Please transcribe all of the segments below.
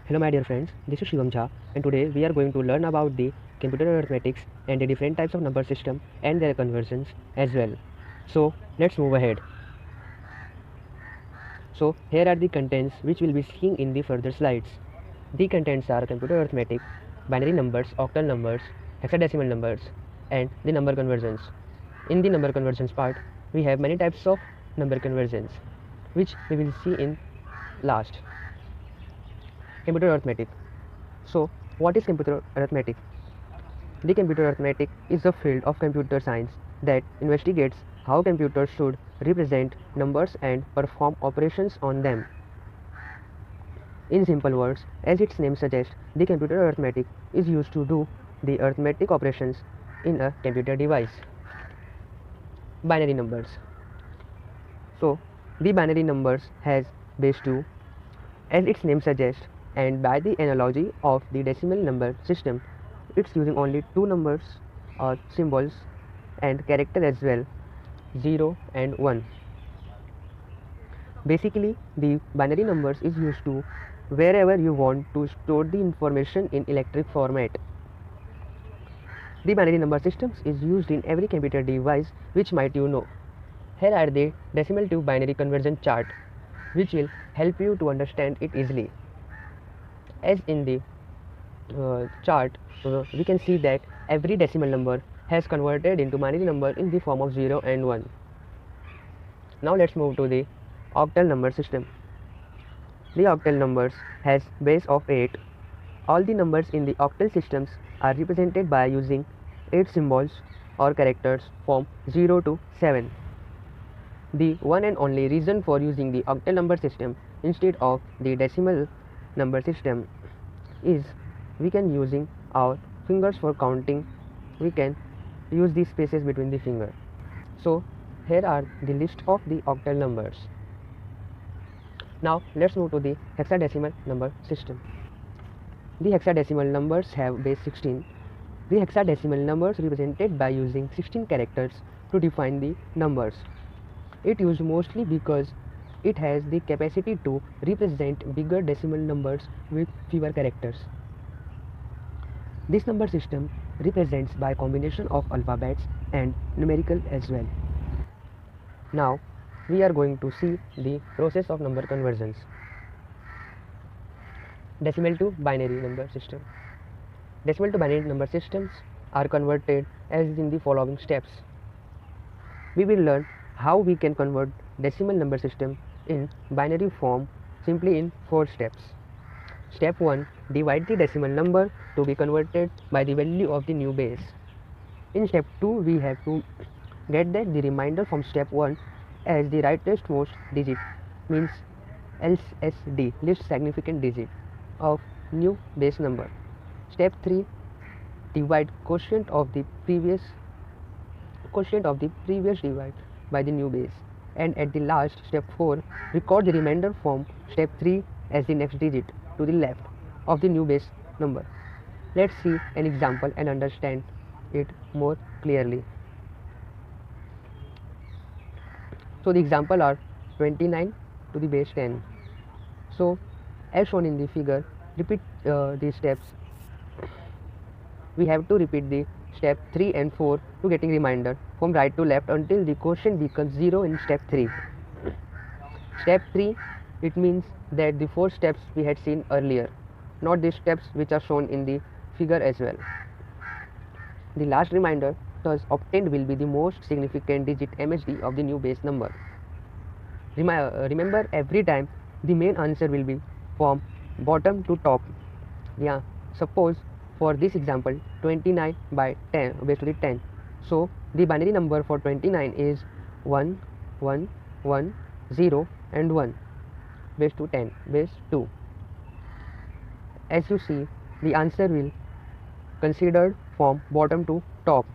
Hello my dear friends, this is Shivam Jha and today we are going to learn about the computer arithmetics and the different types of number system and their conversions as well. So let's move ahead. So here are the contents which we'll be seeing in the further slides. The contents are computer arithmetic, binary numbers, octal numbers, hexadecimal numbers and the number conversions. In the number conversions part, we have many types of number conversions which we will see in last. Computer arithmetic. So, what is computer arithmetic? The computer arithmetic is a field of computer science that investigates how computers should represent numbers and perform operations on them. In simple words, as its name suggests, the computer arithmetic is used to do the arithmetic operations in a computer device. Binary numbers. So, the binary numbers has base 2 as its name suggests, and by the analogy of the decimal number system, it's using only two numbers or symbols and character as well, 0 and 1. Basically, the binary numbers is used to wherever you want to store the information in electric format. The binary number systems is used in every computer device which might you know. Here are the decimal to binary conversion chart which will help you to understand it easily. As in the chart, we can see that every decimal number has converted into binary number in the form of 0 and 1. Now let's move to the octal number system. The octal numbers has base of 8. All the numbers in the octal systems are represented by using 8 symbols or characters from 0 to 7. The one and only reason for using the octal number system instead of the decimal number system is we can using our fingers for counting. We can use the spaces between the finger. So here are the list of the octal numbers. Now let's move to the hexadecimal number system. The hexadecimal numbers have base 16. The hexadecimal numbers represented by using 16 characters to define the numbers. It used mostly because it has the capacity to represent bigger decimal numbers with fewer characters. This number system represents by combination of alphabets and numerical as well. Now we are going to see the process of number conversions. Decimal to binary number system. Decimal to binary number systems are converted as in the following steps. We will learn how we can convert decimal number system in binary form simply in 4 steps. Step 1. Divide the decimal number to be converted by the value of the new base. In step 2, we have to get that the remainder from step 1 as the rightmost digit means LSD, least significant digit of new base number. Step 3. Divide quotient of the previous divide by the new base, and at the last step 4 record the remainder from step 3 as the next digit to the left of the new base number. Let's see an example and understand it more clearly. So the example are 29 to the base 10. So as shown in the figure, repeat these steps. We have to repeat the step 3 and 4 to getting remainder from right to left until the quotient becomes 0 in step 3. Step 3, it means that the 4 steps we had seen earlier, not the steps which are shown in the figure as well. The last remainder thus obtained will be the most significant digit MSD of the new base number. Remember, every time the main answer will be from bottom to top. Yeah, suppose for this example 29 by 10 base to the 10. So the binary number for 29 is 1 1 1 0 and 1 base to 10 base 2. As you see, the answer will considered from bottom to top.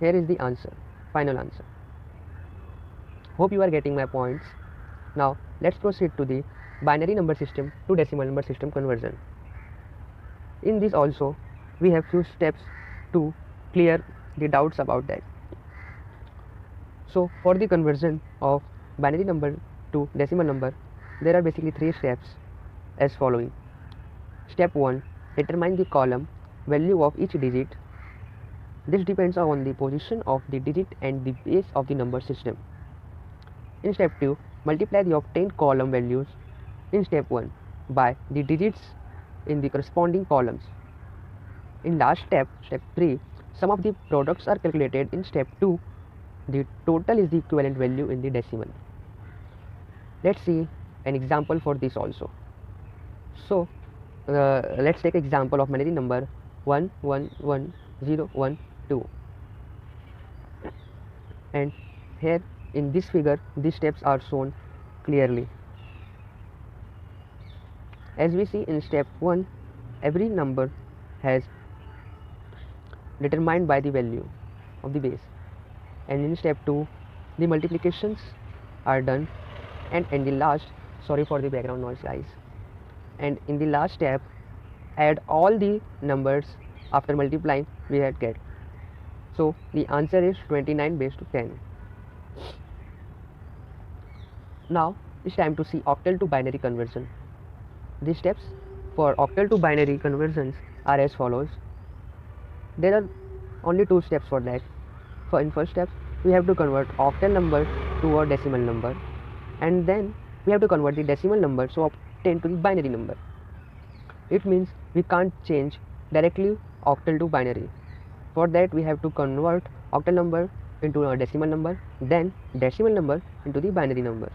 Here is the answer, final answer. Hope you are getting my points. Now let's proceed to the binary number system to decimal number system conversion. In this also we have few steps to clear the doubts about that. So for the conversion of binary number to decimal number, there are basically 3 steps as following. Step 1, determine the column value of each digit. This depends on the position of the digit and the base of the number system. In step 2, multiply the obtained column values in step 1 by the digits in the corresponding columns. In last step, step 3, sum of the products are calculated in step 2. The total is the equivalent value in the decimal. Let's see an example for this also. So, let's take example of binary number 111012, and here in this figure these steps are shown clearly. As we see in step 1, every number has determined by the value of the base, and in step 2 the multiplications are done, and in the last, sorry for the background noise guys, and in the last step add all the numbers after multiplying we had get. So the answer is 29 base to 10. Now it's time to see octal to binary conversion. The steps for octal to binary conversions are as follows. There are only 2 steps for that. In first step we have to convert octal number to a decimal number, and then we have to convert the decimal number so obtain to the binary number. It means we can't change directly octal to binary. For that we have to convert octal number into a decimal number, then decimal number into the binary number.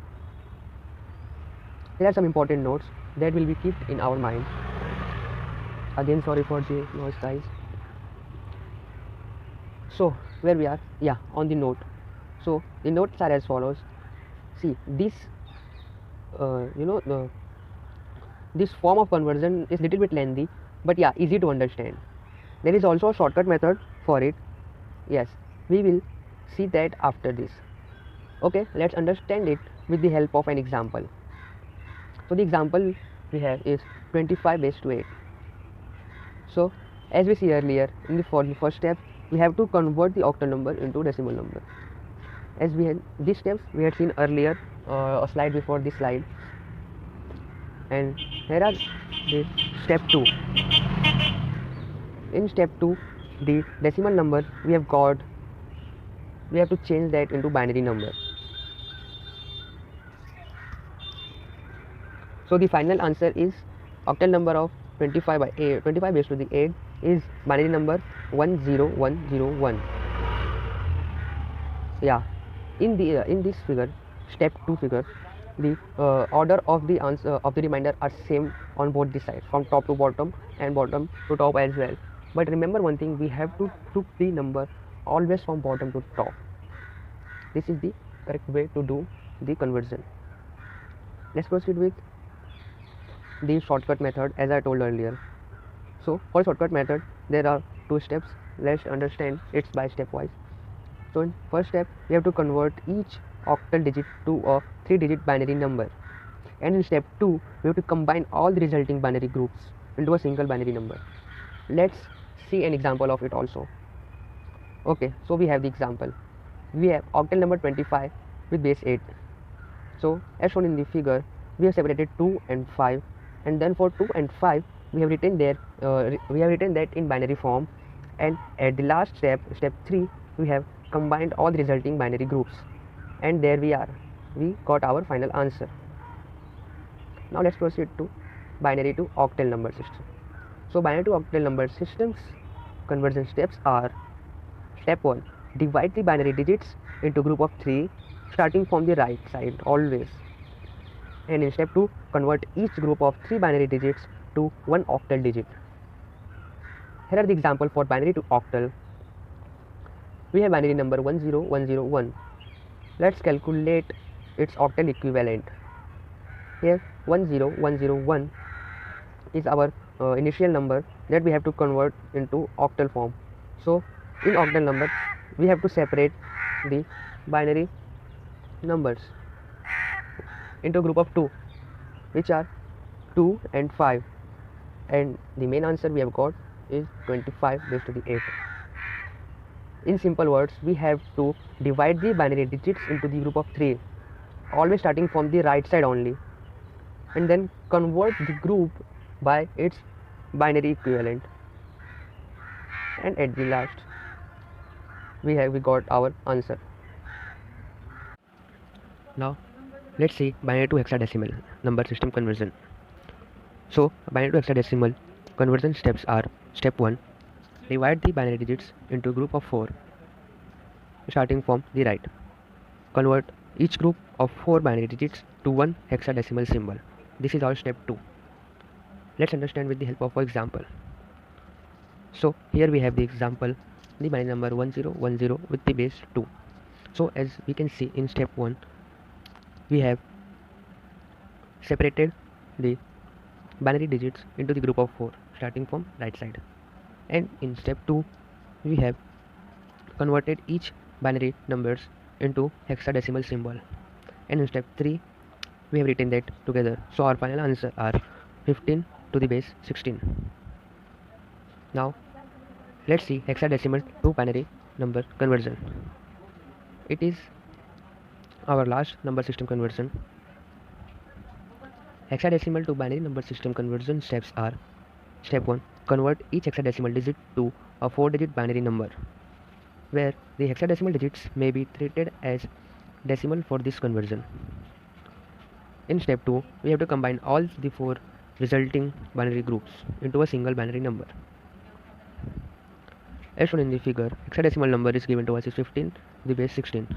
There are some important notes that will be kept in our mind. Again, sorry for the noise guys. So where we are, on the note. So the notes are as follows. See, this this form of conversion is little bit lengthy, but easy to understand. There is also a shortcut method for it. Yes, we will see that after this. Okay, let's understand it with the help of an example. So the example we have is 25 base to 8. So as we see earlier, in the first step we have to convert the octal number into decimal number. As we had these steps we had seen earlier, a slide before this slide, and here are the step 2. In step 2, the decimal number we have got, we have to change that into binary number. So the final answer is octal number of 25 by 8, 25 base to the 8 is binary number 10101. In this figure, step 2 figure, the order of the answer of the remainder are same on both the sides, from top to bottom and bottom to top as well. But remember one thing, we have to took the number always from bottom to top. This is the correct way to do the conversion. Let's proceed with the shortcut method as I told earlier. So for shortcut method there are 2 steps. Let's understand it by stepwise. So in first step we have to convert each octal digit to a 3-digit binary number, and in step 2 we have to combine all the resulting binary groups into a single binary number. Let's see an example of it also. Okay, so we have the example. We have octal number 25 with base 8. So as shown in the figure, we have separated 2 and 5, and then for 2 and 5 we have written that in binary form, and at the last step, step 3, we have combined all the resulting binary groups, and there we are, we got our final answer. Now let's proceed to binary to octal number system. So binary to octal number systems conversion steps are: step 1, divide the binary digits into group of 3 starting from the right side always, and in step 2 convert each group of 3 binary digits to 1 octal digit. Here are the example for binary to octal. We have binary number 10101. Let's calculate its octal equivalent. Here 10101 is our initial number that we have to convert into octal form. So in octal number we have to separate the binary numbers into a group of 2, which are 2 and 5, and the main answer we have got is 25 raised to the 8. In simple words, we have to divide the binary digits into the group of 3, always starting from the right side only. and then convert the group by its binary equivalent, and at the last we got our answer. Now let's see binary to hexadecimal number system conversion. So binary to hexadecimal conversion steps are: step 1, divide the binary digits into a group of 4 starting from the right. Convert each group of 4 binary digits to one hexadecimal symbol. This is our step 2. Let's understand with the help of an example. So here we have the example, the binary number 1010 with the base 2. So as we can see in step 1, we have separated the binary digits into the group of 4 starting from right side, and in step 2 we have converted each binary numbers into hexadecimal symbol, and in step 3 we have written that together. So our final answer are 15 to the base 16. Now let's see hexadecimal to binary number conversion. It is our last number system conversion. Hexadecimal to binary number system conversion steps are: step 1, convert each hexadecimal digit to a 4-digit binary number, where the hexadecimal digits may be treated as decimal for this conversion. In step 2, we have to combine all the 4 resulting binary groups into a single binary number. As shown in the figure, hexadecimal number is given to us is 15 to the base 16.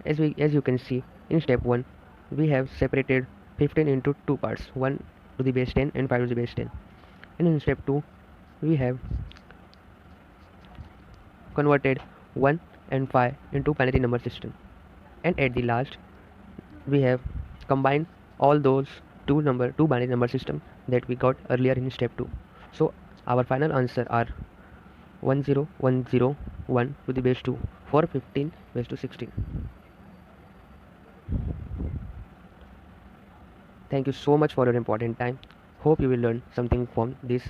As you can see, in step 1, we have separated 15 into 2 parts, 1 to the base 10 and 5 to the base 10. And in step 2, we have converted 1 and 5 into binary number system. And at the last, we have combined all those two binary number system that we got earlier in step 2. So our final answer are 10101 to the base 2 for 15 base to 16. Thank you so much for your important time. Hope you will learn something from this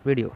video.